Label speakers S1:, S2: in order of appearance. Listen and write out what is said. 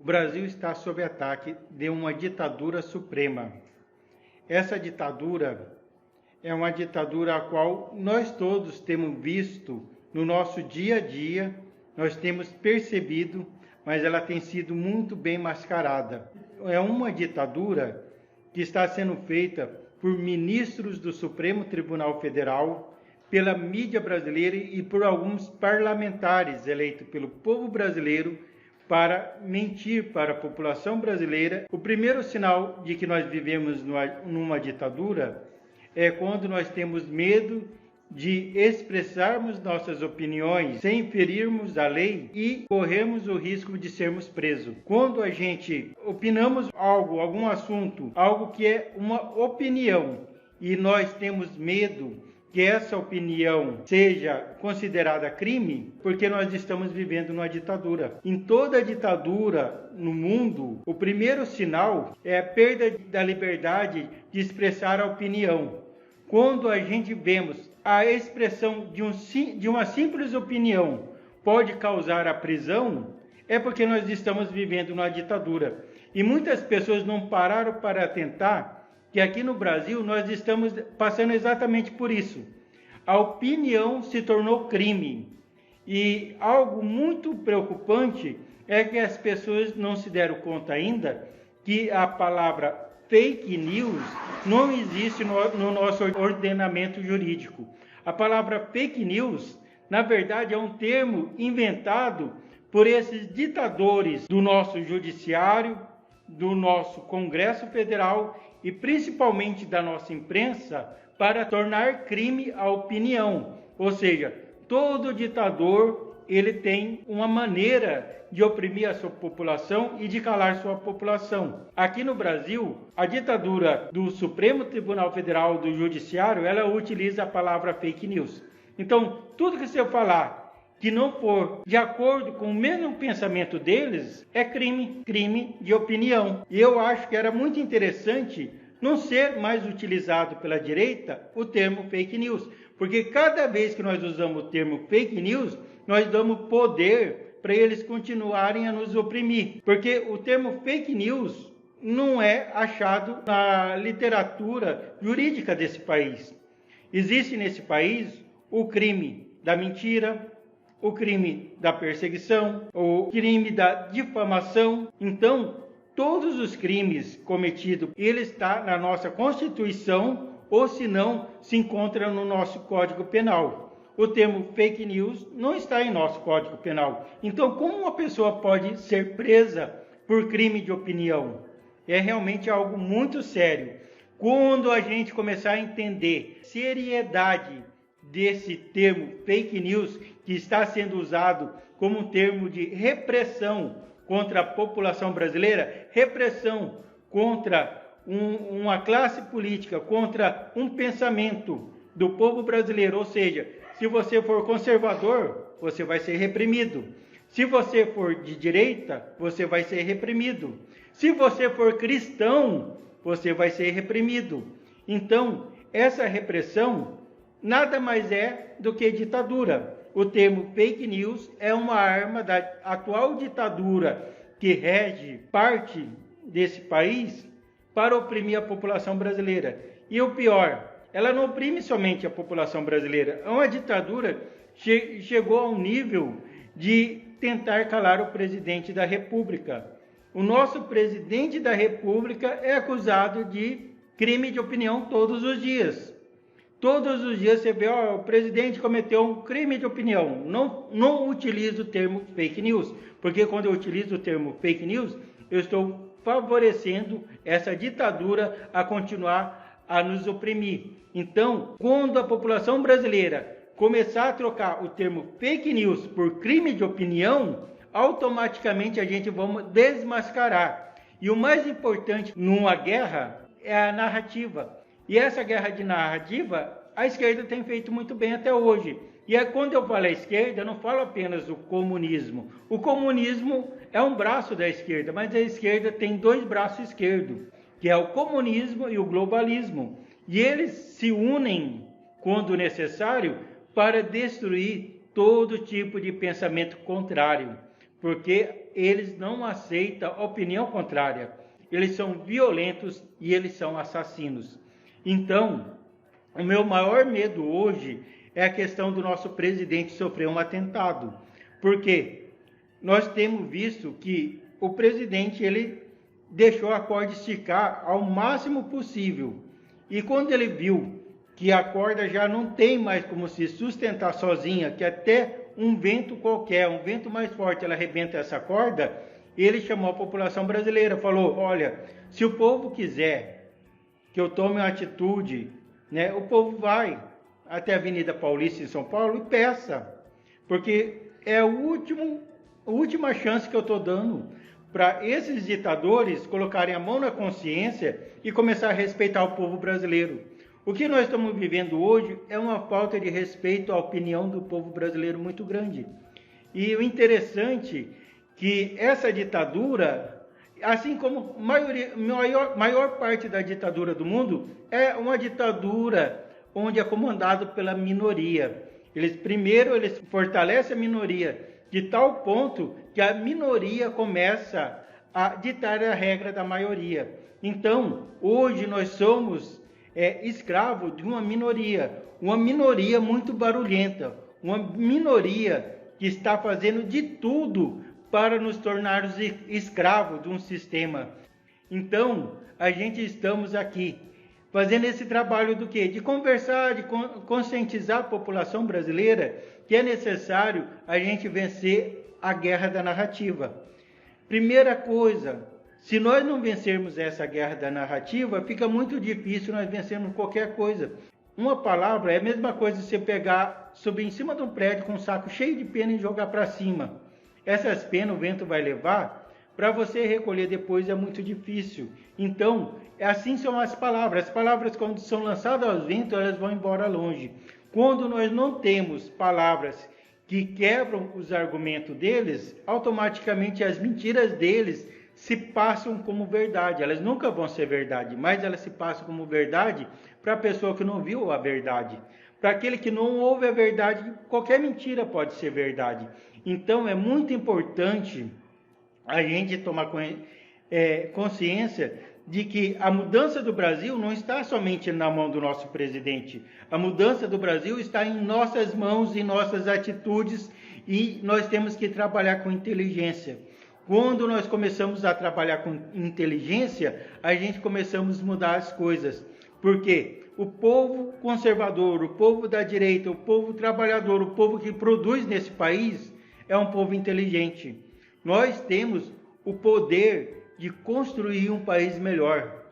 S1: O Brasil está sob ataque de uma ditadura suprema. Essa ditadura é uma ditadura a qual nós todos temos visto no nosso dia a dia, nós temos percebido, mas ela tem sido muito bem mascarada. É uma ditadura que está sendo feita por ministros do Supremo Tribunal Federal, pela mídia brasileira e por alguns parlamentares eleitos pelo povo brasileiro para mentir para a população brasileira. O primeiro sinal de que nós vivemos numa ditadura é quando nós temos medo de expressarmos nossas opiniões sem ferirmos a lei e corremos o risco de sermos presos. Quando a gente opinamos algum assunto, algo que é uma opinião, e nós temos medo que essa opinião seja considerada crime, porque nós estamos vivendo numa ditadura. Em toda ditadura no mundo, o primeiro sinal é a perda da liberdade de expressar a opinião. Quando a gente vemos a expressão de uma simples opinião pode causar a prisão, é porque nós estamos vivendo numa ditadura. E muitas pessoas não pararam para atentar que aqui no Brasil nós estamos passando exatamente por isso. A opinião se tornou crime. E algo muito preocupante é que as pessoas não se deram conta ainda que a palavra fake news não existe no nosso ordenamento jurídico. A palavra fake news, na verdade, é um termo inventado por esses ditadores do nosso judiciário, do nosso Congresso Federal e principalmente da nossa imprensa, para tornar crime a opinião. Ou seja, todo ditador ele tem uma maneira de oprimir a sua população e de calar sua população. Aqui no Brasil, a ditadura do Supremo Tribunal Federal, do Judiciário, ela utiliza a palavra fake news. Então, tudo que você falar que não for de acordo com o mesmo pensamento deles, é crime de opinião. E eu acho que era muito interessante não ser mais utilizado pela direita o termo fake news, porque cada vez que nós usamos o termo fake news, nós damos poder para eles continuarem a nos oprimir, porque o termo fake news não é achado na literatura jurídica desse país. Existe nesse país o crime da mentira, o crime da perseguição, o crime da difamação. Então, todos os crimes cometidos, ele está na nossa Constituição, ou se não, se encontra no nosso Código Penal. O termo fake news não está em nosso Código Penal. Então, como uma pessoa pode ser presa por crime de opinião? É realmente algo muito sério. Quando a gente começar a entender a seriedade desse termo fake news, que está sendo usado como um termo de repressão contra a população brasileira, repressão contra uma classe política, contra um pensamento do povo brasileiro. Ou seja, se você for conservador, você vai ser reprimido. Se você for de direita, você vai ser reprimido. Se você for cristão, você vai ser reprimido. Então, essa repressão nada mais é do que ditadura. O termo fake news é uma arma da atual ditadura que rege parte desse país para oprimir a população brasileira. E o pior, ela não oprime somente a população brasileira. É uma ditadura que chegou ao nível de tentar calar o presidente da República. O nosso presidente da República é acusado de crime de opinião todos os dias. Todos os dias você vê, o presidente cometeu um crime de opinião. Não utilizo o termo fake news, porque quando eu utilizo o termo fake news, eu estou favorecendo essa ditadura a continuar a nos oprimir. Então, quando a população brasileira começar a trocar o termo fake news por crime de opinião, automaticamente a gente vai desmascarar. E o mais importante numa guerra é a narrativa. E essa guerra de narrativa, a esquerda tem feito muito bem até hoje. E quando eu falo a esquerda, eu não falo apenas do comunismo. O comunismo é um braço da esquerda, mas a esquerda tem dois braços esquerdos, que é o comunismo e o globalismo. E eles se unem, quando necessário, para destruir todo tipo de pensamento contrário. Porque eles não aceitam a opinião contrária. Eles são violentos e eles são assassinos. Então, o meu maior medo hoje é a questão do nosso presidente sofrer um atentado. Porque nós temos visto que o presidente ele deixou a corda esticar ao máximo possível. E quando ele viu que a corda já não tem mais como se sustentar sozinha, que até um vento qualquer, um vento mais forte, ela arrebenta essa corda, ele chamou a população brasileira, falou, olha, se o povo quiser que eu tome uma atitude, né, o povo vai até a Avenida Paulista em São Paulo e peça, porque é a última chance que eu estou dando para esses ditadores colocarem a mão na consciência e começar a respeitar o povo brasileiro. O que nós estamos vivendo hoje é uma falta de respeito à opinião do povo brasileiro muito grande. E o interessante é que essa ditadura, assim como a maior parte da ditadura do mundo, é uma ditadura onde é comandado pela minoria. Primeiro eles fortalecem a minoria de tal ponto que a minoria começa a ditar a regra da maioria. Então, hoje nós somos escravos de uma minoria muito barulhenta, uma minoria que está fazendo de tudo para nos tornar escravos de um sistema. Então, a gente estamos aqui fazendo esse trabalho do quê? De conversar, de conscientizar a população brasileira que é necessário a gente vencer a guerra da narrativa. Primeira coisa, se nós não vencermos essa guerra da narrativa, fica muito difícil nós vencermos qualquer coisa. Uma palavra é a mesma coisa você pegar, subir em cima de um prédio com um saco cheio de pena e jogar para cima. Essas penas o vento vai levar, para você recolher depois é muito difícil. Então, assim são as palavras. As palavras, quando são lançadas ao vento, elas vão embora longe. Quando nós não temos palavras que quebram os argumentos deles, automaticamente as mentiras deles se passam como verdade. Elas nunca vão ser verdade, mas elas se passam como verdade para a pessoa que não viu a verdade. Para aquele que não ouve a verdade, qualquer mentira pode ser verdade. Então é muito importante a gente tomar consciência de que a mudança do Brasil não está somente na mão do nosso presidente. A mudança do Brasil está em nossas mãos, em nossas atitudes, e nós temos que trabalhar com inteligência. Quando nós começamos a trabalhar com inteligência, a gente começamos a mudar as coisas. Porque o povo conservador, o povo da direita, o povo trabalhador, o povo que produz nesse país, é um povo inteligente. Nós temos o poder de construir um país melhor.